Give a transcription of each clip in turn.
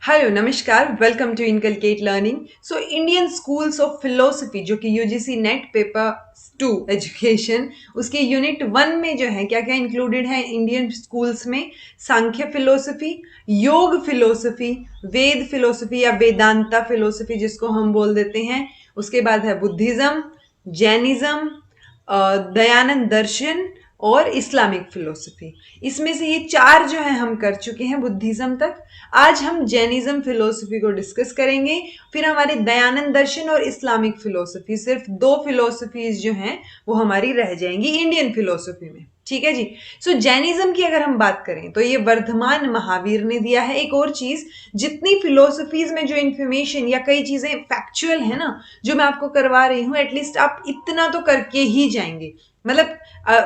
Hello नमस्कार, welcome to inculcate learning. So Indian schools of philosophy जो कि UGC NET paper 2 education, उसके unit 1 में जो है क्या क्या इंक्लूडेड है इंडियन स्कूल्स में। सांख्य फिलोसफी, योग फिलोसफी, वेद फिलोसफी या वेदांता फिलोसफी जिसको हम बोल देते हैं। उसके बाद है बुद्धिज्म, जैनिज्म, दयानंद दर्शन और इस्लामिक फिलोसफी। इसमें से ये चार जो है हम कर चुके हैं बुद्धिज्म तक। आज हम जैनिज्म फिलोसफी को डिस्कस करेंगे। फिर हमारे दयानंद दर्शन और इस्लामिक फिलोसफी, सिर्फ दो फिलोसफीज जो हैं वो हमारी रह जाएंगी इंडियन फिलोसफी में। ठीक है जी। सो जैनिज्म की अगर हम बात करें तो ये वर्धमान महावीर ने दिया है। एक और चीज, जितनी फिलोसफीज में जो इंफॉर्मेशन या कई चीजें फैक्चुअल है ना जो मैं आपको करवा रही हूं, एटलीस्ट आप इतना तो करके ही जाएंगे। मतलब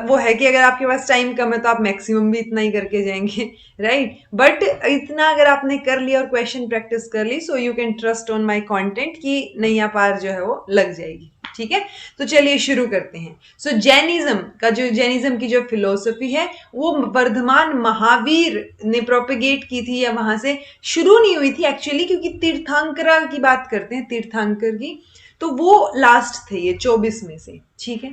वो है कि अगर आपके पास टाइम कम है तो आप मैक्सिमम भी इतना ही करके जाएंगे, राइट। बट इतना अगर आपने कर लिया और क्वेश्चन प्रैक्टिस कर ली, so you can trust on my content कि नैया पार जो है वो लग जाएगी। ठीक है, तो चलिए शुरू करते हैं। सो जैनिज्म की जो फिलोसफी है वो वर्धमान महावीर ने प्रोपेगेट की थी, या वहां से शुरू नहीं हुई थी एक्चुअली, क्योंकि तीर्थंकरा की बात करते हैं, तीर्थंकर की, तो वो लास्ट थे ये 24 में से। ठीक है।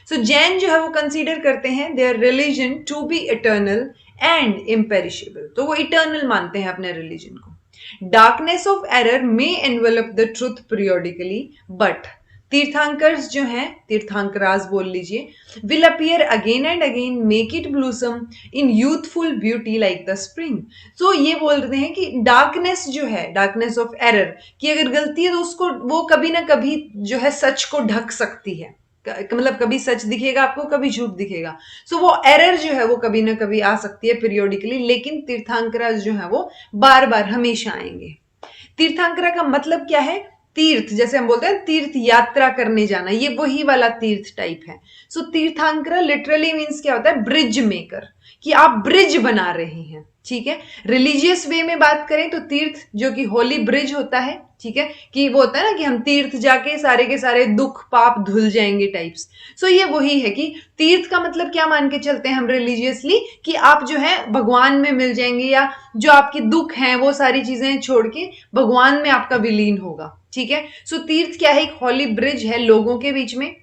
सो जैन जो है वो कंसीडर करते हैं their religion to be eternal and imperishable. तो वो इटर्नल मानते हैं अपने रिलीजन को। Darkness of error may envelop the truth periodically, but Tirthankars जो हैं, तीर्थंकरास बोल लीजिए, will appear again and again, make it blossom in youthful beauty like the spring. तो ये बोल रहे हैं कि डार्कनेस जो है, डार्कनेस ऑफ एरर की अगर गलती है तो उसको वो कभी ना कभी जो है सच को ढक सकती है। मतलब कभी सच दिखेगा आपको, कभी झूठ दिखेगा। सो वो एरर जो है वो कभी ना कभी आ सकती है पीरियोडिकली, लेकिन तीर्थंकरा जो है वो बार बार हमेशा आएंगे। तीर्थंकरा का मतलब क्या है? तीर्थ, जैसे हम बोलते हैं तीर्थ यात्रा करने जाना, ये वही वाला तीर्थ टाइप है। सो तीर्थंकरा लिटरली मीन्स क्या होता है? ब्रिज मेकर, कि आप ब्रिज बना रहे हैं। ठीक है। रिलीजियस वे में बात करें तो तीर्थ जो कि होली ब्रिज होता है। ठीक है, कि वो होता है ना कि हम तीर्थ जाके सारे के सारे दुख पाप धुल जाएंगे टाइप्स। सो ये वही है कि तीर्थ का मतलब क्या मान के चलते हैं हम रिलीजियसली, कि आप जो है भगवान में मिल जाएंगे, या जो आपके दुख हैं वो सारी चीजें छोड़ के भगवान में आपका विलीन होगा। ठीक है। सो तीर्थ क्या है? एक हॉली ब्रिज है लोगों के बीच में,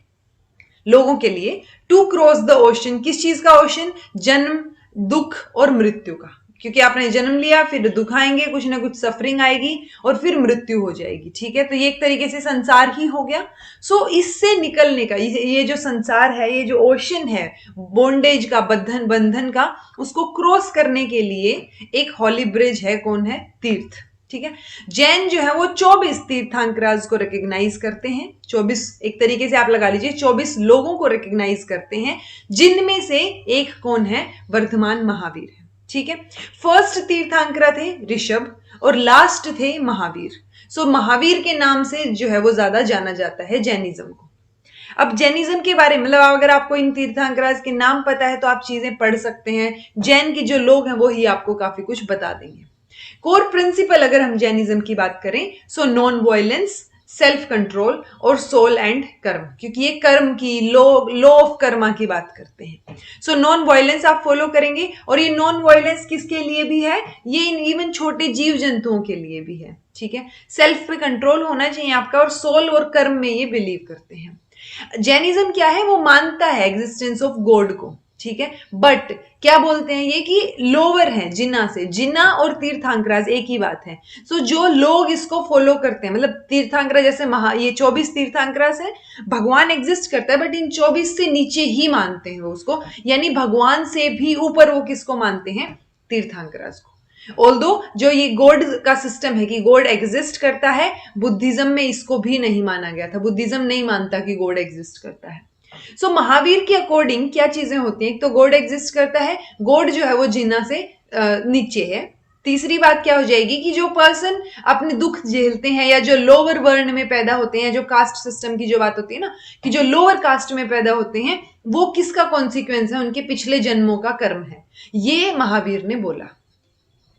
लोगों के लिए, टू क्रॉस द ओशन। किस चीज का ओशन? जन्म, दुख और मृत्यु का। क्योंकि आपने जन्म लिया, फिर दुख आएंगे, कुछ ना कुछ सफरिंग आएगी और फिर मृत्यु हो जाएगी। ठीक है, तो ये एक तरीके से संसार ही हो गया। सो इससे निकलने का, ये जो संसार है, ये जो ओशन है बॉन्डेज का, बंधन का, उसको क्रॉस करने के लिए एक हॉली ब्रिज है। कौन है? तीर्थ। ठीक है। जैन जो है वो 24 तीर्थंकराज को रिकॉग्नाइज करते हैं। 24, एक तरीके से आप लगा लीजिए 24 लोगों को रिकॉग्नाइज करते हैं, जिनमें से एक कौन है? वर्धमान महावीर है। ठीक है। फर्स्ट तीर्थंकरा थे ऋषभ और लास्ट थे महावीर। सो महावीर के नाम से जो है वो ज्यादा जाना जाता है जैनिज्म को। अब जैनिज्म के बारे में, मतलब अगर आपको इन तीर्थंकराज के नाम पता है तो आप चीजें पढ़ सकते हैं। जैन के जो लोग हैं वो ही आपको काफी कुछ बता देंगे। कोर प्रिंसिपल अगर हम जैनिज्म की बात करें, so non violence, self control और सोल एंड कर्म, क्योंकि ये कर्म की लॉ ऑफ कर्मा की बात करते हैं। सो नॉन वायलेंस आप फॉलो करेंगे, और ये नॉन वायलेंस किसके लिए भी है? ये इवन छोटे जीव जंतुओं के लिए भी है। ठीक है। सेल्फ पे कंट्रोल होना चाहिए आपका, और सोल और कर्म में ये बिलीव करते हैं। जैनिज्म क्या है? वो मानता है एग्जिस्टेंस ऑफ गॉड को। ठीक है। बट क्या बोलते हैं ये कि लोअर है जिन्ना से। जिन्ना और तीर्थंकराज एक ही बात है। सो जो लोग इसको फॉलो करते हैं, मतलब तीर्थंकरा जैसे ये 24 तीर्थंकराज है, भगवान एग्जिस्ट करता है बट इन 24 से नीचे ही मानते हैं वो उसको, यानी भगवान से भी ऊपर वो किसको मानते हैं? तीर्थंकराज को। ऑल्दो जो ये गॉड का सिस्टम है कि गॉड एग्जिस्ट करता है, बुद्धिज्म में इसको भी नहीं माना गया था। बुद्धिज्म नहीं मानता कि गॉड एग्जिस्ट करता है। सो महावीर के अकॉर्डिंग क्या चीजें होती हैं? एक तो गॉड एग्जिस्ट करता है, गॉड जो है वो जिन्ना से नीचे है। तीसरी बात क्या हो जाएगी कि जो पर्सन अपने दुख झेलते हैं, या जो लोअर वर्ण में पैदा होते हैं, जो कास्ट सिस्टम की जो बात होती है ना, कि जो लोअर कास्ट में पैदा होते हैं, वो किसका कॉन्सिक्वेंस है? उनके पिछले जन्मों का कर्म है। ये महावीर ने बोला।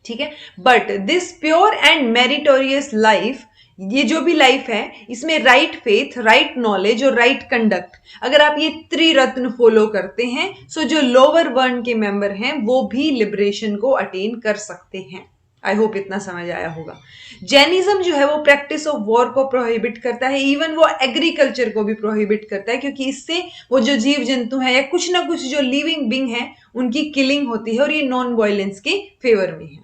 ठीक है। But this pure and meritorious life, ये जो भी लाइफ है, इसमें राइट फेथ, राइट नॉलेज और राइट कंडक्ट, अगर आप ये त्रिरत्न फॉलो करते हैं, सो जो लोअर वर्ण के मेंबर हैं वो भी लिबरेशन को अटेन कर सकते हैं। आई होप इतना समझ आया होगा। जैनिज्म जो है वो प्रैक्टिस ऑफ वॉर को प्रोहिबिट करता है, इवन वो एग्रीकल्चर को भी प्रोहिबिट करता है, क्योंकि इससे वो जो जीव जंतु है या कुछ ना कुछ जो लिविंग बींग है उनकी किलिंग होती है, और ये नॉन वायलेंस के फेवर में है।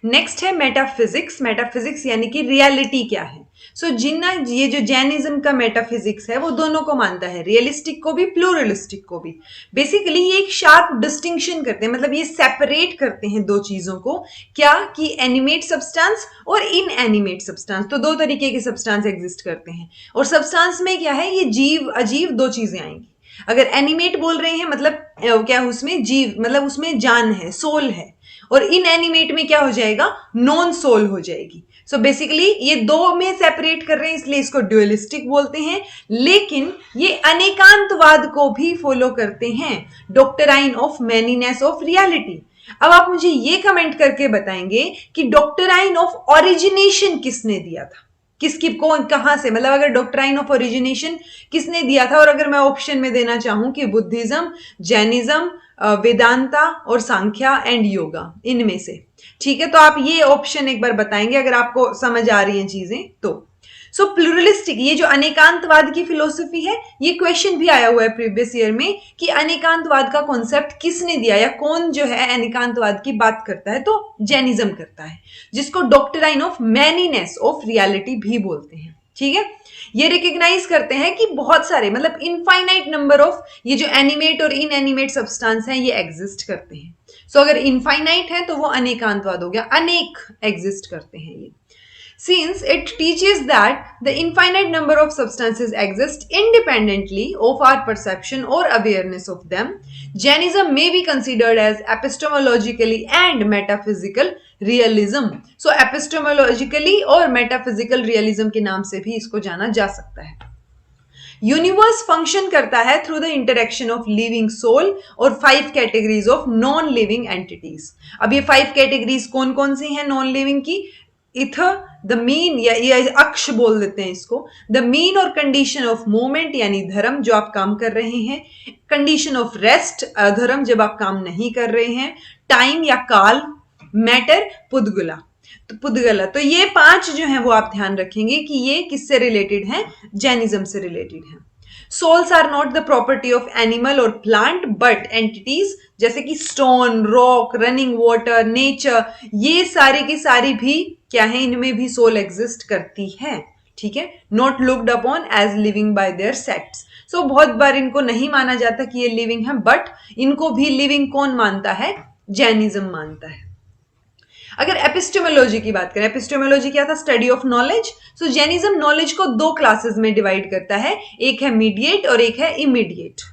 नेक्स्ट है मेटाफिजिक्स। मेटाफिजिक्स यानी कि रियलिटी क्या है। जिन्ना ये जो जैनिज्म का मेटाफिजिक्स है वो दोनों को मानता है, रियलिस्टिक को भी, प्लूरलिस्टिक को भी। बेसिकली ये एक शार्प डिस्टिंक्शन करते हैं, मतलब ये सेपरेट करते हैं दो चीजों को, क्या कि एनिमेट सब्सटेंस और इनएनिमेट सब्सटेंस। तो दो तरीके के सब्सटेंस एग्जिस्ट करते हैं, और सब्सटेंस में क्या है, ये जीव अजीव दो चीजें आएंगी। अगर एनिमेट बोल रहे हैं मतलब क्या उसमें जीव, मतलब उसमें जान है, सोल है, और इनएनिमेट में क्या हो जाएगा, नॉन सोल हो जाएगी। बेसिकली ये दो में सेपरेट कर रहे हैं, इसलिए इसको ड्यूअलिस्टिक बोलते हैं। लेकिन ये अनेकांतवाद को भी फॉलो करते हैं, डॉक्ट्राइन ऑफ मैनीनेस ऑफ रियलिटी। अब आप मुझे ये कमेंट करके बताएंगे कि डॉक्ट्राइन ऑफ ओरिजिनेशन किसने दिया था, किसकी कौन कहां से, मतलब अगर डॉक्ट्राइन ऑफ ओरिजिनेशन किसने दिया था। और अगर मैं ऑप्शन में देना चाहूं कि बुद्धिज्म, जैनिज्म, वेदांता और सांख्या एंड योगा, इनमें से, ठीक है, तो आप ये ऑप्शन एक बार बताएंगे अगर आपको समझ आ रही हैं चीजें तो। प्लूरलिस्टिक, ये जो अनेकांतवाद की फिलोसफी है, ये क्वेश्चन भी आया हुआ है प्रीवियस ईयर में कि अनेकांतवाद का कॉन्सेप्ट किसने दिया, या कौन जो है अनेकांतवाद की बात करता है, तो जैनिज्म करता है, जिसको डॉक्ट्राइन ऑफ मैनीनेस ऑफ रियलिटी भी बोलते हैं। ठीक है, ये रिकग्नाइज करते हैं कि बहुत सारे, मतलब इनफाइनाइट नंबर ऑफ ये जो एनिमेट और इनएनिमेट सब्सटेंस हैं ये एग्जिस्ट करते हैं। अगर इनफाइनाइट है तो वो अनेकांतवाद हो गया, अनेक एग्जिस्ट करते हैं ये। Since it teaches that the infinite number of substances exist independently of our perception or awareness of them, Jainism may be considered as epistemologically and metaphysical realism. Epistemologically और metaphysical realism के नाम से भी इसको जाना जा सकता है। यूनिवर्स फंक्शन करता है through the interaction of living soul और 5 categories of non living entities. अब ये 5 कैटेगरीज कौन कौन सी हैं नॉन लिविंग की? इथर, द मीन, या ये अक्ष बोल देते हैं इसको, द मीन और कंडीशन ऑफ मूवमेंट यानी धर्म जो आप काम कर रहे हैं, कंडीशन ऑफ रेस्ट अधर्म जब आप काम नहीं कर रहे हैं, टाइम या काल, मैटर, पुद्गला। पुद्गला, तो ये 5 जो हैं वो आप ध्यान रखेंगे कि ये किससे रिलेटेड हैं, जैनिज्म से रिलेटेड हैं। Souls are not the property of animal और प्लांट बट एंटिटीज, जैसे कि stone, rock, running water, nature, ये सारी की सारी भी क्या है, इनमें भी सोल एग्जिस्ट करती है। ठीक है, not looked upon as living by their sects. बहुत बार इनको नहीं माना जाता कि ये लिविंग है, बट इनको भी लिविंग कौन मानता है, जैनिज्म मानता है। अगर एपिस्टेमोलॉजी की बात करें, एपिस्टेमोलॉजी क्या था, study of knowledge. Jainism knowledge को 2 क्लासेस में डिवाइड करता है, एक है मीडिएट और एक है इमीडिएट।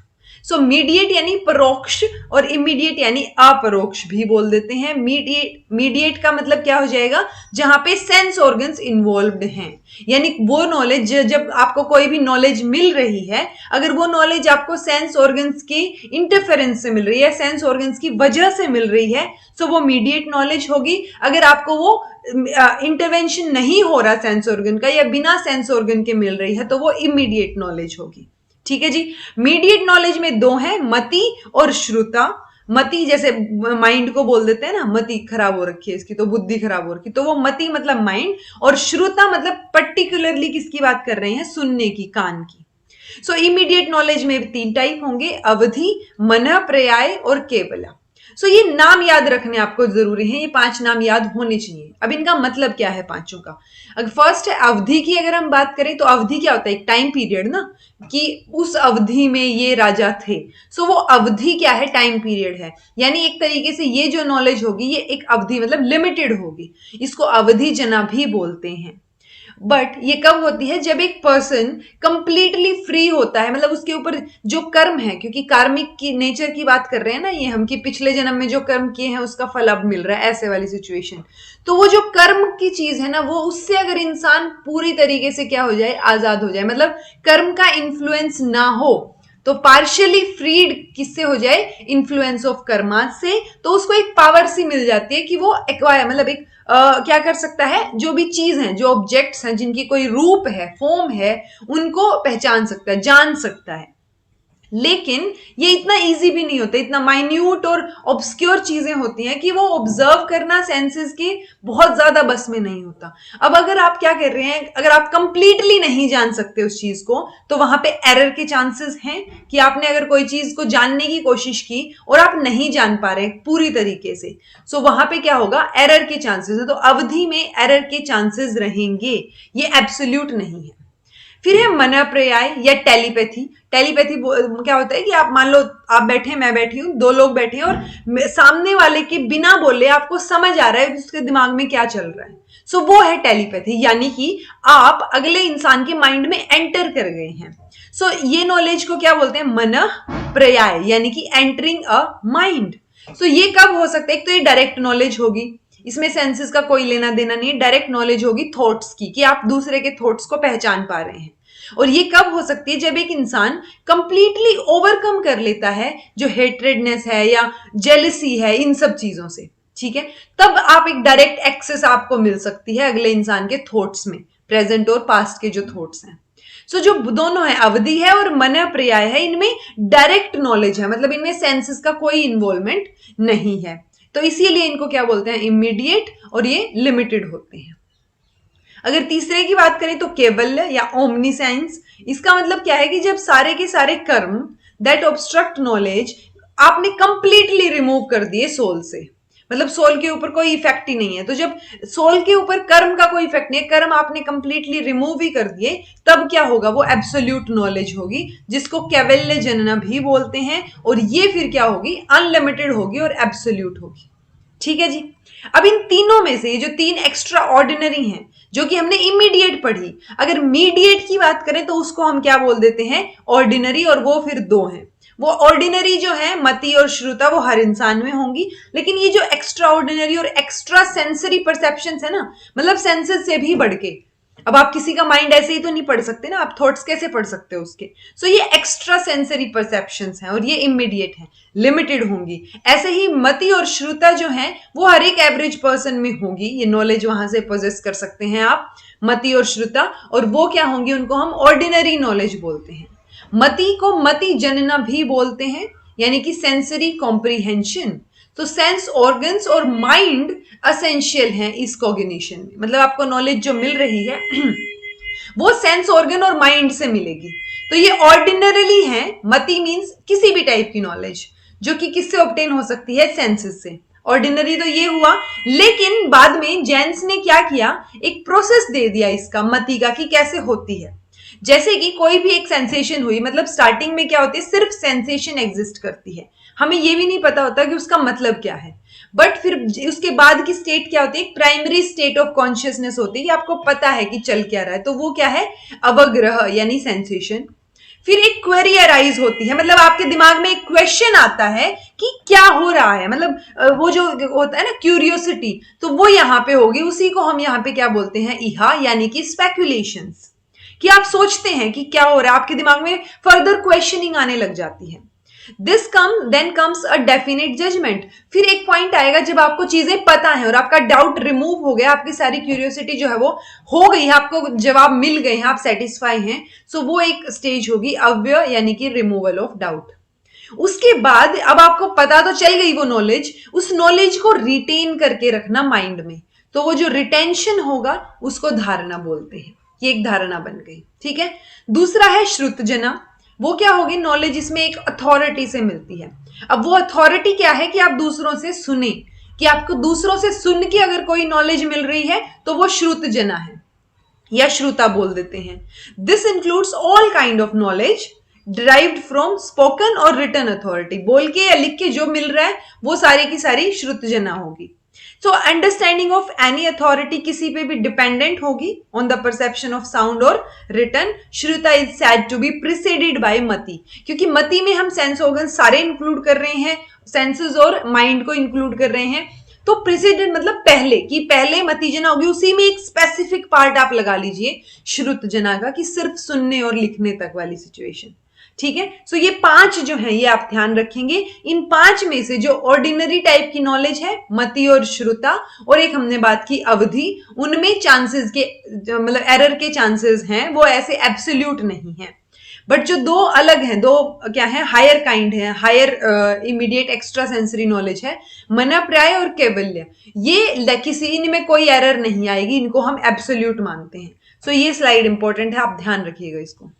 मीडिएट यानी परोक्ष और इमीडिएट यानी अपरोक्ष भी बोल देते हैं। मीडिएट का मतलब क्या हो जाएगा, जहां पे सेंस ऑर्गन्स इन्वॉल्व्ड हैं, यानी वो नॉलेज, जब आपको कोई भी नॉलेज मिल रही है, अगर वो नॉलेज आपको सेंस ऑर्गन्स की इंटरफेरेंस से मिल रही है, सेंस ऑर्गन्स की वजह से मिल रही है, वो मीडिएट नॉलेज होगी। अगर आपको वो इंटरवेंशन नहीं हो रहा सेंस ऑर्गन का, या बिना सेंस ऑर्गन के मिल रही है, तो वो इमीडिएट नॉलेज होगी। ठीक है जी। मीडिएट नॉलेज में 2 हैं, मति और श्रुता। मति जैसे माइंड को बोल देते हैं ना, मति खराब हो रखी है इसकी, तो बुद्धि खराब हो रखी, तो वो मति मतलब माइंड, और श्रुता मतलब पर्टिकुलरली किसकी बात कर रहे हैं, सुनने की, कान की। इमीडिएट नॉलेज में 3 टाइप होंगे, अवधि, मनः, पर्याय और केवला। ये नाम याद रखने आपको जरूरी है, ये 5 नाम याद होने चाहिए। अब इनका मतलब क्या है पांचों का? अगर फर्स्ट है अवधि की, अगर हम बात करें तो अवधि क्या होता है, एक टाइम पीरियड ना, कि उस अवधि में ये राजा थे। वो अवधि क्या है, टाइम पीरियड है, यानी एक तरीके से ये जो नॉलेज होगी ये एक अवधि मतलब लिमिटेड होगी, इसको अवधि जना भी बोलते हैं। बट ये कब होती है, जब एक पर्सन कंप्लीटली फ्री होता है, मतलब उसके ऊपर जो कर्म है, क्योंकि कार्मिक की नेचर की बात कर रहे हैं ना ये हम, कि पिछले जन्म में जो कर्म किए हैं उसका फल अब मिल रहा है, ऐसे वाली सिचुएशन। तो वो जो कर्म की चीज है ना, वो उससे अगर इंसान पूरी तरीके से क्या हो जाए, आजाद हो जाए, मतलब कर्म का इन्फ्लुएंस ना हो, तो पार्शियली फ्रीड किससे हो जाए, इन्फ्लुएंस ऑफ कर्मा से, तो उसको एक पावर सी मिल जाती है कि वो एक्वायर, मतलब एक क्या कर सकता है, जो भी चीज है, जो ऑब्जेक्ट्स हैं जिनकी कोई रूप है, फॉर्म है, उनको पहचान सकता है, जान सकता है। लेकिन ये इतना इजी भी नहीं होता, इतना माइन्यूट और ऑब्सक्योर चीजें होती हैं कि वो ऑब्जर्व करना सेंसेस के बहुत ज्यादा बस में नहीं होता। अब अगर आप क्या कर रहे हैं, अगर आप कंप्लीटली नहीं जान सकते उस चीज को, तो वहां पे एरर के चांसेस हैं कि आपने अगर कोई चीज को जानने की कोशिश की और आप नहीं जान पा रहे पूरी तरीके से, सो वहां पे क्या होगा, एरर के चांसेस है। तो अवधि में एरर के चांसेस रहेंगे, ये एब्सोल्यूट नहीं है। फिर है मन प्रयाय या टेलीपैथी। टेलीपैथी क्या होता है कि आप मान लो आप बैठे हैं, मैं बैठी हूं, दो लोग बैठे हैं और सामने वाले के बिना बोले आपको समझ आ रहा है कि उसके दिमाग में क्या चल रहा है। सो वो है टेलीपैथी, यानी कि आप अगले इंसान के माइंड में एंटर कर गए हैं। सो ये नॉलेज को क्या बोलते हैं, मन प्रयाय, यानी कि एंटरिंग अ माइंड। सो ये कब हो सकता है, एक तो ये डायरेक्ट नॉलेज होगी, इसमें सेंसेस का कोई लेना देना नहीं है, डायरेक्ट नॉलेज होगी थॉट्स की, कि आप दूसरे के थॉट्स को पहचान पा रहे हैं। और ये कब हो सकती है, जब एक इंसान कंप्लीटली ओवरकम कर लेता है जो हेट्रेडनेस है या जेलसी है, इन सब चीजों से, ठीक है, तब आप एक डायरेक्ट एक्सेस आपको मिल सकती है अगले इंसान के थॉट्स में, प्रेजेंट और पास्ट के जो थॉट्स हैं। सो जो दोनों है, अवधि है और मन प्रयाय है, इनमें डायरेक्ट नॉलेज है, मतलब इनमें सेंसेस का कोई इन्वॉल्वमेंट नहीं है। तो इसीलिए इनको क्या बोलते हैं, इमीडिएट, और ये लिमिटेड होते हैं। अगर तीसरे की बात करें तो केवल्य या ओमनीसेंस। इसका मतलब क्या है कि जब सारे के सारे कर्म दैट ऑब्स्ट्रक्ट नॉलेज आपने कंप्लीटली रिमूव कर दिए सोल से, मतलब सोल के ऊपर कोई इफेक्ट ही नहीं है। तो जब सोल के ऊपर कर्म का कोई इफेक्ट नहीं है, कर्म आपने कंप्लीटली रिमूव ही कर दिए, तब क्या होगा, वो एब्सोल्यूट नॉलेज होगी, जिसको कैवल्य जनना भी बोलते हैं। और ये फिर क्या होगी, अनलिमिटेड होगी और एब्सोल्यूट होगी। ठीक है जी। अब इन तीनों में से जो तीन एक्स्ट्रा ऑर्डिनरी हैं, जो कि हमने इमीडिएट पढ़ी, अगर मीडिएट की बात करें तो उसको हम क्या बोल देते हैं, ऑर्डिनरी, और वो फिर दो हैं। वो ऑर्डिनरी जो है मति और श्रुता, वो हर इंसान में होंगी, लेकिन ये जो एक्स्ट्रा ऑर्डिनरी और एक्स्ट्रा सेंसरी परसेप्शन है ना, मतलब सेंसेस से भी बढ़ के, अब आप किसी का माइंड ऐसे ही तो नहीं पढ़ सकते ना, आप थॉट्स कैसे पढ़ सकते हो उसके। सो ये एक्स्ट्रा सेंसरी परसेप्शंस हैं और ये इमीडिएट हैं, लिमिटेड होंगी। ऐसे ही मति और श्रुता जो है वो हर एक एवरेज पर्सन में होगी, ये नॉलेज वहां से पोजेस कर सकते हैं आप, मति और श्रुता। और वो क्या होंगी, उनको हम ऑर्डिनरी नॉलेज बोलते हैं। मति को मति जनना भी बोलते हैं, यानी कि सेंसरी कॉम्प्रीहेंशन। तो सेंस ऑर्गन्स और माइंड असेंशियल हैं इस कॉग्निशन में, मतलब आपको नॉलेज जो मिल रही है वो सेंस ऑर्गन और माइंड से मिलेगी। तो ये ऑर्डिनरली है, मति मींस किसी भी टाइप की नॉलेज जो कि किससे ऑब्टेन हो सकती है, सेंसेस से। ऑर्डिनरी तो ये हुआ, लेकिन बाद में जेंस ने क्या किया, एक प्रोसेस दे दिया इसका, मति का, कि कैसे होती है। जैसे कि कोई भी एक सेंसेशन हुई, मतलब स्टार्टिंग में क्या होती है, सिर्फ सेंसेशन एग्जिस्ट करती है, हमें ये भी नहीं पता होता कि उसका मतलब क्या है। बट फिर उसके बाद की स्टेट क्या होती है, प्राइमरी स्टेट ऑफ कॉन्शियसनेस होती है, कि आपको पता है कि चल क्या रहा है, तो वो क्या है, अवग्रह यानी सेंसेशन। फिर एक क्वेरी अराइज होती है, मतलब आपके दिमाग में एक क्वेश्चन आता है कि क्या हो रहा है, मतलब वो जो होता है ना क्यूरियोसिटी, तो वो यहाँ पे होगी, उसी को हम यहाँ पे क्या बोलते हैं, इहा, यानी कि स्पेकुलेशंस, कि आप सोचते हैं कि क्या हो रहा है, आपके दिमाग में फर्दर क्वेश्चनिंग आने लग जाती है। Then comes a definite judgement. फिर एक पॉइंट आएगा जब आपको चीजें पता है और आपका डाउट रिमूव हो गया, आपकी सारी क्यूरियोसिटी जो है वो हो गई है, आपको जवाब मिल गए हैं, आप सेटिस्फाई हैं। सो वो एक स्टेज होगी अव्यय, यानी कि रिमूवल ऑफ डाउट। उसके बाद अब आपको पता तो चल गई वो नॉलेज, उस नॉलेज को रिटेन करके रखना माइंड में, तो वो जो रिटेंशन होगा उसको धारणा बोलते हैं। ये एक धारणा बन गई, ठीक है। दूसरा है श्रुतजना। वो क्या होगी, नॉलेज इसमें एक अथॉरिटी से मिलती है। अब वो अथॉरिटी क्या है, कि आप दूसरों से सुने, कि आपको दूसरों से सुन के अगर कोई नॉलेज मिल रही है तो वो श्रुतजना है, या श्रुता बोल देते हैं। This includes all kind of knowledge derived from spoken और रिटन अथॉरिटी। बोल के या लिख के जो मिल रहा है वो सारी की सारी श्रुतजना होगी। So understanding of any authority किसी पे भी डिपेंडेंट होगी on the perception of sound और written. Shruta is said to be preceded by mati, क्योंकि मति में हम सेंस ऑर्गन सारे इंक्लूड कर रहे हैं, सेंसेस और माइंड को इंक्लूड कर रहे हैं। तो प्रेसिडेंट मतलब पहले, कि पहले मति जना होगी, उसी में एक स्पेसिफिक पार्ट आप लगा लीजिए श्रुत जना का, कि सिर्फ सुनने और लिखने तक वाली सिचुएशन, ठीक है। सो ये 5 जो है ये आप ध्यान रखेंगे। इन 5 में से जो ऑर्डिनरी टाइप की नॉलेज है, मति और श्रुता, और एक हमने बात की अवधि, उनमें चांसेस के मतलब एरर के चांसेस हैं, वो ऐसे एब्सोल्यूट नहीं है। बट जो दो अलग हैं, दो क्या है, हायर काइंड है, higher immediate extra sensory knowledge है, मनप्राय और कैवल्य, ये किसी इनमें कोई एरर नहीं आएगी, इनको हम एब्सोल्यूट मानते हैं। सो ये स्लाइड इंपॉर्टेंट है, आप ध्यान रखिएगा इसको।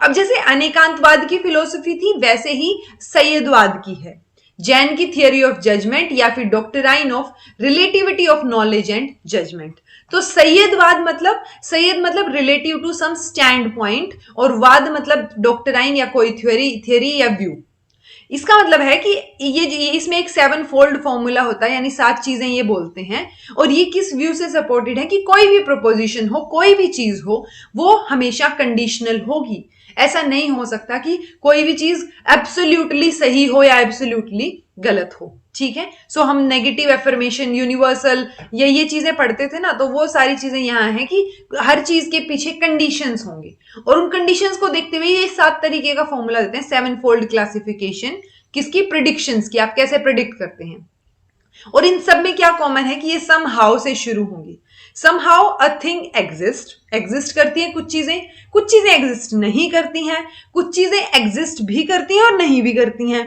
अब जैसे अनेकांतवाद की फिलोसफी थी, वैसे ही सैयदवाद की है, जैन की थियरी ऑफ जजमेंट या फिर doctrine of relativity of knowledge and judgement. तो सैयद मतलब relative to some stand point, और वाद मतलब डॉक्टराइन या कोई थ्योरी या व्यू। इसका मतलब है कि ये इसमें एक 7 फोल्ड फॉर्मूला होता है, यानी 7 चीजें ये बोलते हैं, और ये किस व्यू से सपोर्टेड है कि कोई भी प्रोपोजिशन हो, कोई भी चीज हो, वो हमेशा कंडीशनल होगी। ऐसा नहीं हो सकता कि कोई भी चीज एब्सोल्युटली सही हो या एब्सोल्युटली गलत हो। ठीक है, सो हम नेगेटिव एफर्मेशन, यूनिवर्सल, ये चीजें पढ़ते थे ना, तो वो सारी चीजें यहां हैं कि हर चीज के पीछे कंडीशंस होंगे, और उन कंडीशंस को देखते हुए ये 7 तरीके का फॉर्मूला देते हैं, 7 फोल्ड क्लासिफिकेशन, किसकी, प्रिडिक्शंस की, आप कैसे प्रिडिक्ट करते हैं। और इन सब में क्या कॉमन है कि ये सम हाउ से शुरू होंगी। Some how a thing exist करती है, कुछ चीजें एग्जिस्ट नहीं करती हैं, कुछ चीजें एग्जिस्ट भी करती हैं और नहीं भी करती हैं,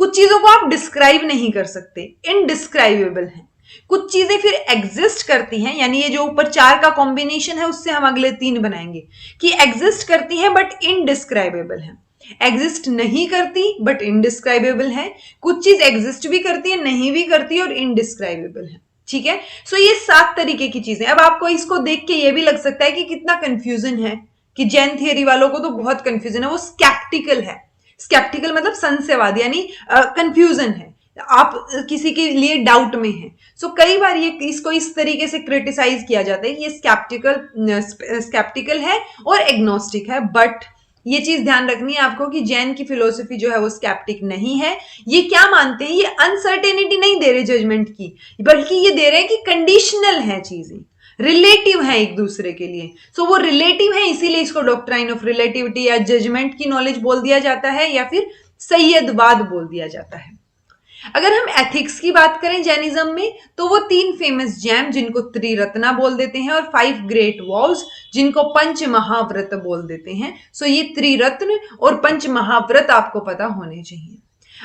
कुछ चीजों को आप डिस्क्राइब नहीं कर सकते, इनडिस्क्राइबेबल है, कुछ चीजें फिर एग्जिस्ट करती हैं, यानी ये जो ऊपर 4 का कॉम्बिनेशन है उससे हम अगले 3 बनाएंगे कि एग्जिस्ट करती हैं बट इनडिस्क्राइबेबल है, एग्जिस्ट नहीं करती बट इनडिस्क्राइबेबल है, कुछ चीज एग्जिस्ट भी करती है, नहीं भी करती और इनडिस्क्राइबेबल है। ठीक है, सो ये 7 तरीके की चीजें। अब आपको इसको देख के ये भी लग सकता है कि कितना कंफ्यूजन है, कि जैन थियरी वालों को तो बहुत कंफ्यूजन है, वो स्केप्टिकल है। स्केप्टिकल मतलब संशयवाद, यानी कंफ्यूजन है, आप किसी के लिए डाउट में है। सो कई बार ये इसको इस तरीके से क्रिटिसाइज किया जाता है कि ये स्केप्टिकल है और एग्नोस्टिक है, बट ये चीज ध्यान रखनी है आपको कि जैन की फिलोसफी जो है वो स्केप्टिक नहीं है। ये क्या मानते हैं, ये अनसर्टेनिटी नहीं दे रहे जजमेंट की, बल्कि ये दे रहे हैं कि कंडीशनल है, चीजें रिलेटिव है एक दूसरे के लिए। सो वो रिलेटिव है, इसीलिए इसको डॉक्ट्राइन ऑफ रिलेटिविटी या जजमेंट की नॉलेज बोल दिया जाता है, या फिर सैयदवाद बोल दिया जाता है। अगर हम एथिक्स की बात करें जैनिज्म में, तो वो 3 फेमस जैम जिनको त्रिरत्ना बोल देते हैं, और 5 ग्रेट वॉव्स जिनको पंच महाव्रत बोल देते हैं। सो ये त्रिरत्न और पंच महाव्रत आपको पता होने चाहिए।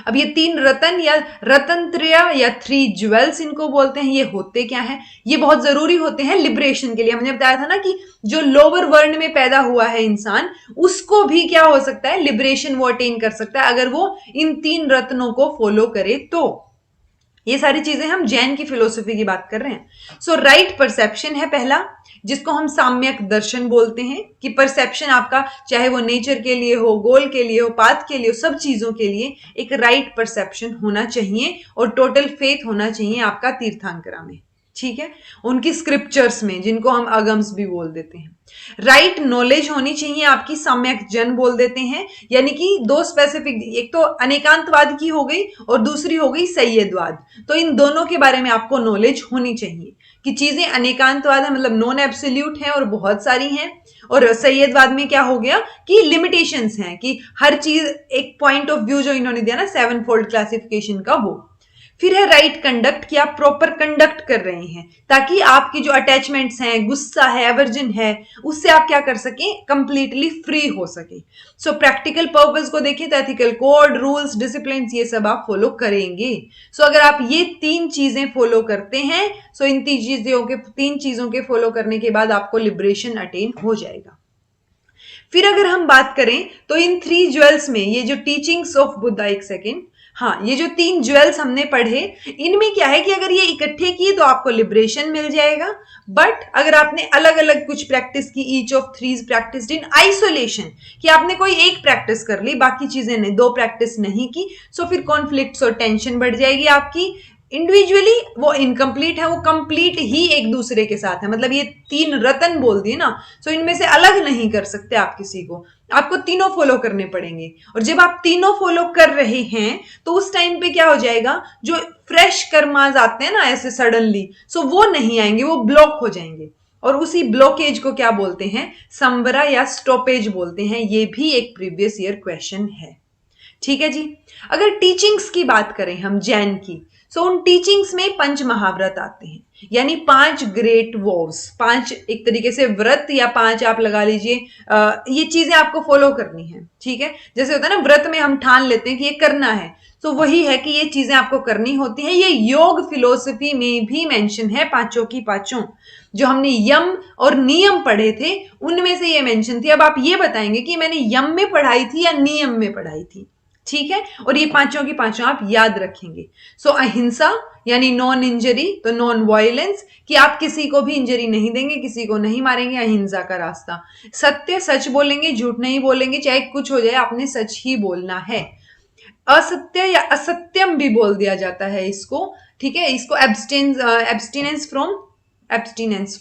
अब ये 3 रतन या रतनत्रय या 3 ज्वेल्स इनको बोलते हैं, ये होते क्या है, ये बहुत जरूरी होते हैं लिबरेशन के लिए। हमने बताया था ना कि जो लोअर वर्ण में पैदा हुआ है इंसान, उसको भी क्या हो सकता है, लिबरेशन वो अटेन कर सकता है अगर वो इन 3 रत्नों को फॉलो करे। तो ये सारी चीजें हम जैन की फिलोसफी की बात कर रहे हैं। सो राइट परसेप्शन है पहला, जिसको हम साम्यक दर्शन बोलते हैं, कि परसेप्शन आपका चाहे वो नेचर के लिए हो, गोल के लिए हो, पाथ के लिए हो, सब चीजों के लिए एक राइट परसेप्शन होना चाहिए, और टोटल फेथ होना चाहिए आपका तीर्थंकरा में। ठीक है, उनकी स्क्रिप्चर्स में, जिनको हम अगम्स भी बोल देते हैं। राइट नॉलेज होनी चाहिए आपकी, सम्यक जन बोल देते हैं, यानी कि 2 स्पेसिफिक, एक तो अनेकांतवाद की हो गई और दूसरी हो गई सैयदवाद। तो इन दोनों के बारे में आपको नॉलेज होनी चाहिए कि चीजें अनेकांतवाद है मतलब नॉन एब्सोल्यूट है और बहुत सारी हैं, और सैयदवाद में क्या हो गया कि लिमिटेशंस हैं, कि हर चीज एक पॉइंट ऑफ व्यू जो इन्होंने दिया ना 7 फोल्ड क्लासिफिकेशन का, वो। फिर है राइट कंडक्ट, कि आप प्रॉपर कंडक्ट कर रहे हैं, ताकि आपकी जो अटैचमेंट्स हैं, गुस्सा है, एवर्जन है, उससे आप क्या कर सकें, कंप्लीटली फ्री हो सके। सो प्रैक्टिकल पर्पस को देखें तो एथिकल कोड, रूल्स, डिसिप्लिन, ये सब आप फॉलो करेंगे। सो अगर आप ये 3 चीजें फॉलो करते हैं, सो इन 3 चीजों के फॉलो करने के बाद आपको लिबरेशन अटेन हो जाएगा। फिर अगर हम बात करें तो इन 3 ज्वेल्स में, ये जो टीचिंग्स ऑफ बुद्धा, एक सेकेंड, हाँ, ये जो 3 ज्वेल्स हमने पढ़े, इनमें क्या है कि अगर ये इकट्ठे किए तो आपको लिबरेशन मिल जाएगा, बट अगर आपने अलग अलग कुछ प्रैक्टिस की, each of 3 practice in isolation, कि आपने कोई एक प्रैक्टिस कर ली, बाकी चीजें नहीं, 2 प्रैक्टिस नहीं की, सो फिर कॉन्फ्लिक्ट्स और टेंशन बढ़ जाएगी आपकी। इंडिविजुअली वो इनकम्प्लीट है, वो कंप्लीट ही एक दूसरे के साथ है, मतलब ये 3 रतन बोल दिए ना, सो इनमें से अलग नहीं कर सकते आप किसी को, आपको तीनों फॉलो करने पड़ेंगे। और जब आप तीनों फॉलो कर रहे हैं तो उस टाइम पे क्या हो जाएगा, जो फ्रेश कर्माज आते हैं ना ऐसे सडनली, सो वो नहीं आएंगे, वो ब्लॉक हो जाएंगे, और उसी ब्लॉकेज को क्या बोलते हैं, संवरा या स्टॉपेज बोलते हैं। ये भी एक प्रीवियस ईयर क्वेश्चन है। ठीक है जी। अगर टीचिंग्स की बात करें हम जैन की, सो उन टीचिंग्स में पंच महाव्रत आते हैं, यानी 5 ग्रेट वॉव्स, 5 एक तरीके से व्रत या 5 आप लगा लीजिए, ये चीजें आपको फॉलो करनी है, ठीक है। जैसे होता है ना व्रत में हम ठान लेते हैं कि ये करना है, तो वही है कि ये चीजें आपको करनी होती हैं। ये योग फिलोसफी में भी मेंशन है, पांचों की पांचों जो हमने यम और नियम पढ़े थे उनमें से ये मेंशन थी। अब आप ये बताएंगे कि मैंने यम में पढ़ाई थी या नियम में पढ़ाई थी, ठीक है। और ये पांचों की पांचों आप याद रखेंगे। सो अहिंसा यानी नॉन इंजरी, तो नॉन वायलेंस कि आप किसी को भी इंजरी नहीं देंगे, किसी को नहीं मारेंगे, अहिंसा का रास्ता। सत्य, सच बोलेंगे, झूठ नहीं बोलेंगे, चाहे कुछ हो जाए आपने सच ही बोलना है। असत्य या असत्यम भी बोल दिया जाता है इसको, ठीक है। इसको एब्सटिनेंस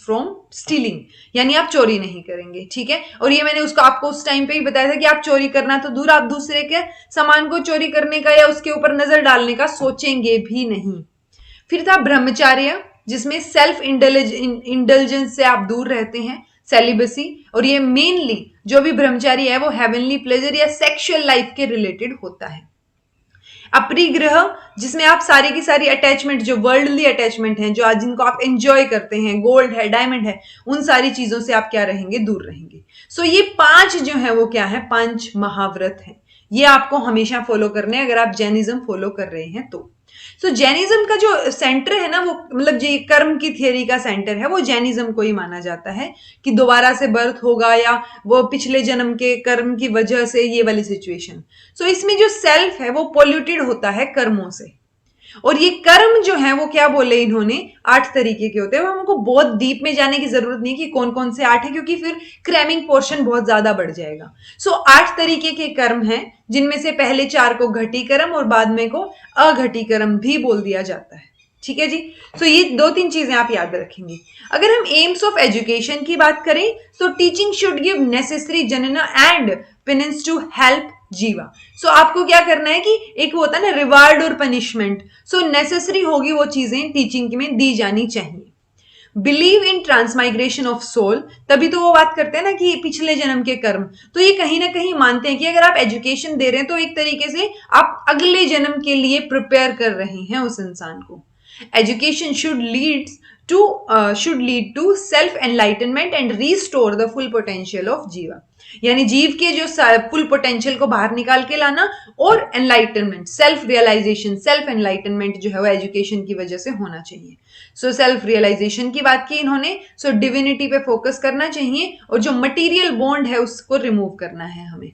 फ्रॉम स्टीलिंग, यानी आप चोरी नहीं करेंगे, ठीक है। और ये मैंने उसको आपको उस टाइम पे ही बताया था कि आप चोरी करना तो दूर, आप दूसरे के सामान को चोरी करने का या उसके ऊपर नजर डालने का सोचेंगे भी नहीं। फिर था ब्रह्मचार्य, जिसमें सेल्फ इंडल्जेंस से आप दूर रहते हैं, सेलिबसी, और ये मेनली जो भी ब्रह्मचारी है वो हेवनली प्लेजर या सेक्सुअल लाइफ के रिलेटेड होता है। अपरिग्रह, जिसमें आप सारी की सारी अटैचमेंट, जो वर्ल्डली अटैचमेंट है, जो आज जिनको आप एंजॉय करते हैं, गोल्ड है, डायमंड है, उन सारी चीजों से आप क्या रहेंगे, दूर रहेंगे। सो ये 5 जो है वो क्या है, 5 महाव्रत है। ये आपको हमेशा फॉलो करने हैं अगर आप जैनिज्म फॉलो कर रहे हैं तो। सो जैनिज्म का जो सेंटर है ना, वो मतलब जो कर्म की थियरी का सेंटर है वो जैनिज्म को ही माना जाता है कि दोबारा से बर्थ होगा या वो पिछले जन्म के कर्म की वजह से ये वाली सिचुएशन। सो इसमें जो सेल्फ है वो पोल्यूटेड होता है कर्मों से। और ये कर्म जो है वो क्या बोले इन्होंने, 8 तरीके के होते हैं। वो हमको बहुत डीप में जाने की जरूरत नहीं कि कौन कौन से 8 है, क्योंकि फिर क्रैमिंग पोर्शन बहुत ज्यादा बढ़ जाएगा। सो 8 तरीके के कर्म हैं, जिनमें से पहले 4 को घटी कर्म और बाद में को अघटी कर्म भी बोल दिया जाता है, ठीक है जी। सो ये 2-3 चीजें आप याद रखेंगे। अगर हम एम्स ऑफ एजुकेशन की बात करें तो teaching should give necessary jnana and penance to help jiva. सो आपको क्या करना है कि एक वो होता है ना रिवार्ड और पनिशमेंट, सो नेसेसरी होगी वो चीजें टीचिंग में दी जानी चाहिए। Believe in transmigration of soul, तभी तो वो बात करते हैं ना कि पिछले जन्म के कर्म, तो ये कहीं ना कहीं मानते हैं कि अगर आप एजुकेशन दे रहे हैं तो एक तरीके से आप अगले जन्म के लिए प्रिपेयर कर रहे हैं उस इंसान को। Education should lead to self enlightenment and restore the full potential of jiva, यानी जीव के जो फुल पोटेंशियल को बाहर निकाल के लाना, और enlightenment, self realisation, self enlightenment जो है वो एजुकेशन की वजह से होना चाहिए। सो सेल्फ रियलाइजेशन की बात की इन्होंने। सो डिविनिटी पे फोकस करना चाहिए और जो मटीरियल बॉन्ड है उसको रिमूव करना है हमें।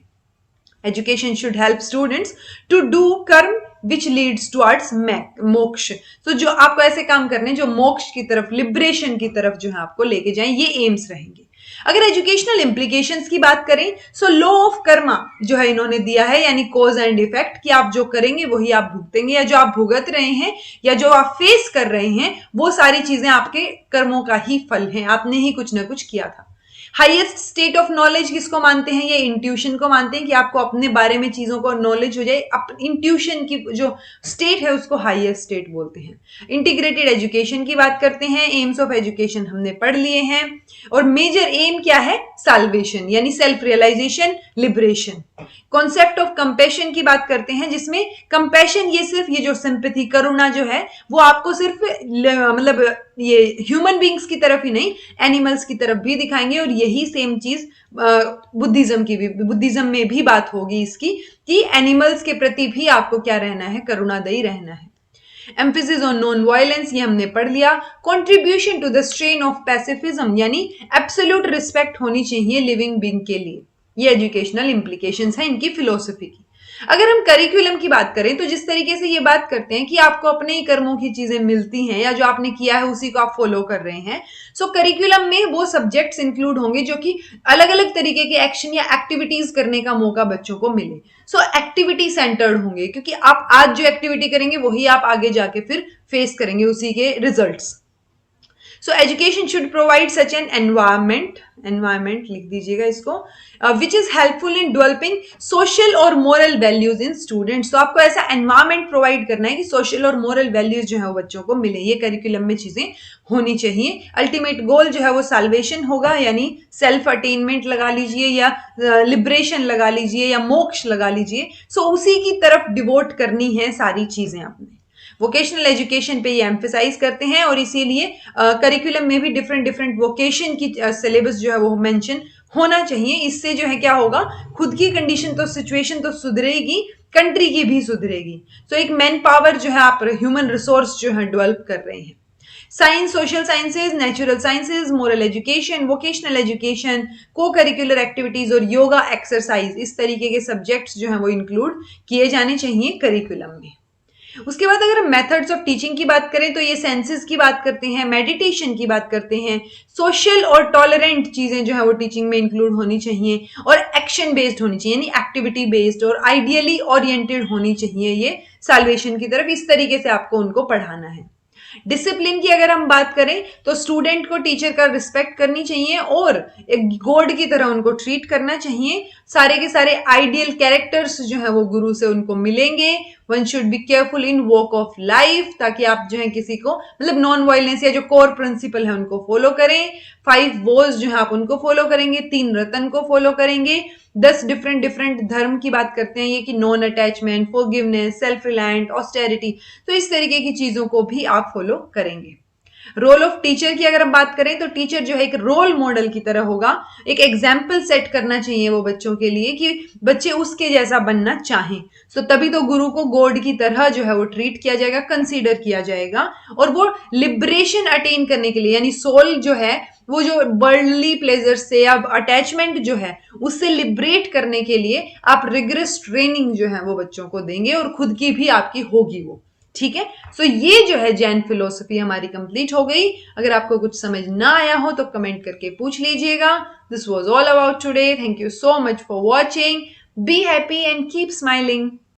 Education should help students to do karma which Leeds towards मोक्ष। तो जो आपको ऐसे काम करने जो मोक्ष की तरफ, लिबरेशन की तरफ जो है आपको लेके जाएं, ये एम्स रहेंगे। अगर एजुकेशनल इंप्लीकेशंस की बात करें, सो लॉ ऑफ कर्मा जो है इन्होंने दिया है, यानी कॉज एंड इफेक्ट, कि आप जो करेंगे वही आप भुगतेंगे, या जो आप भुगत रहे हैं या जो आप फेस कर रहे हैं वो सारी चीजें आपके कर्मों का ही फल है, आपने ही कुछ ना कुछ किया था। हाईएस्ट स्टेट ऑफ नॉलेज किसको मानते हैं, ये इंट्यूशन को मानते हैं कि आपको अपने बारे में चीजों को नॉलेज हो जाए। इंट्यूशन की जो स्टेट है उसको हाईएस्ट स्टेट बोलते हैं। इंटीग्रेटेड एजुकेशन की बात करते हैं, एम्स ऑफ एजुकेशन हमने पढ़ लिए हैं। और मेजर एम क्या है, साल्वेशन, यानी self realisation, liberation. Concept of compassion की बात करते हैं, जिसमें कंपैशन ये सिर्फ ये जो सिंपैथी, करुणा जो है वो आपको सिर्फ मतलब ये ह्यूमन बींग्स की तरफ ही नहीं, एनिमल्स की तरफ भी दिखाएंगे। और यही सेम चीज बुद्धिज्म में भी बात होगी इसकी, कि एनिमल्स के प्रति भी आपको क्या रहना है, करुणादयी रहना है। एम्फेसिस ऑन नॉन वायलेंस ये हमने पढ़ लिया। Contribution to the strain of pacifism, यानी एब्सोल्यूट रिस्पेक्ट होनी चाहिए लिविंग बींग के लिए। ये एजुकेशनल इंप्लीकेशंस हैं इनकी फिलोसफी की। अगर हम करिकुलम की बात करें तो जिस तरीके से ये बात करते हैं कि आपको अपने ही कर्मों की चीजें मिलती हैं या जो आपने किया है उसी को आप फॉलो कर रहे हैं, सो करिकुलम में वो सब्जेक्ट्स इंक्लूड होंगे जो कि अलग अलग तरीके के एक्शन या एक्टिविटीज करने का मौका बच्चों को मिले। सो एक्टिविटी सेंटर्ड होंगे, क्योंकि आप आज जो एक्टिविटी करेंगे वही आप आगे जाके फिर फेस करेंगे, उसी के results. So education should provide such an environment लिख दीजिएगा इसको, which is helpful in developing social और मोरल वैल्यूज इन स्टूडेंट्स। तो आपको ऐसा एनवायरमेंट प्रोवाइड करना है कि सोशल और मोरल वैल्यूज जो है वो बच्चों को मिले, ये करिकुलम में चीजें होनी चाहिए। अल्टीमेट गोल जो है वो साल्वेशन होगा, यानी सेल्फ अटेनमेंट लगा लीजिए या लिबरेशन लगा लीजिए या मोक्ष लगा लीजिए। सो उसी की तरफ डिवोट करनी है सारी चीजें आपने। वोकेशनल एजुकेशन पे ये एम्फेसाइज करते हैं और इसीलिए करिकुलम में भी डिफरेंट डिफरेंट वोकेशन की सिलेबस जो है वो मेंशन होना चाहिए। इससे जो है क्या होगा, खुद की कंडीशन तो सिचुएशन तो सुधरेगी, कंट्री की भी सुधरेगी। तो एक मैन पावर जो है आप ह्यूमन रिसोर्स जो है डेवलप कर रहे हैं। Science, social sciences, natural sciences, moral education, vocational education, को करिकुलर एक्टिविटीज और योगा एक्सरसाइज, इस तरीके के सब्जेक्ट्स जो हैं वो इंक्लूड किए जाने चाहिए करिकुलम में। उसके बाद अगर मेथड्स ऑफ टीचिंग की बात करें तो ये सेंसेस की बात करते हैं, मेडिटेशन की बात करते हैं, सोशल और टॉलरेंट चीजें जो है वो टीचिंग में इंक्लूड होनी चाहिए और एक्शन बेस्ड होनी चाहिए, यानी एक्टिविटी बेस्ड और आइडियली ओरिएंटेड होनी चाहिए ये साल्वेशन की तरफ। इस तरीके से आपको उनको पढ़ाना है। डिसिप्लिन की अगर हम बात करें तो स्टूडेंट को टीचर का रिस्पेक्ट करनी चाहिए और एक गॉड की तरह उनको ट्रीट करना चाहिए। सारे के सारे आइडियल कैरेक्टर्स जो है वो गुरु से उनको मिलेंगे। One should be careful in walk of life, ताकि आप जो है किसी को मतलब नॉन वायलेंस या जो कोर प्रिंसिपल है उनको फॉलो करें। 5 वॉज जो है आप उनको फॉलो करेंगे, 3 रतन को फॉलो करेंगे। 10 डिफरेंट डिफरेंट धर्म की बात करते हैं ये कि non attachment, forgiveness, self reliant, austerity, तो इस तरीके की चीजों को भी आप फॉलो करेंगे। रोल ऑफ टीचर की अगर हम बात करें तो टीचर जो है एक रोल मॉडल की तरह होगा, एक एग्जाम्पल सेट करना चाहिए वो बच्चों के लिए कि बच्चे उसके जैसा बनना चाहें। तो तभी तो गुरु को गॉड की तरह जो है वो ट्रीट किया जाएगा, कंसीडर किया जाएगा। और वो लिबरेशन अटेन करने के लिए, यानी सोल जो है वो जो वर्ल्डली प्लेजर से या अटैचमेंट जो है उससे लिबरेट करने के लिए आप रिगरस ट्रेनिंग जो है वो बच्चों को देंगे और खुद की भी आपकी होगी वो। ठीक है, सो ये जो है जैन फिलोसफी हमारी कंप्लीट हो गई। अगर आपको कुछ समझ ना आया हो तो कमेंट करके पूछ लीजिएगा। This was all about today. Thank you so much for watching. Be happy and keep smiling.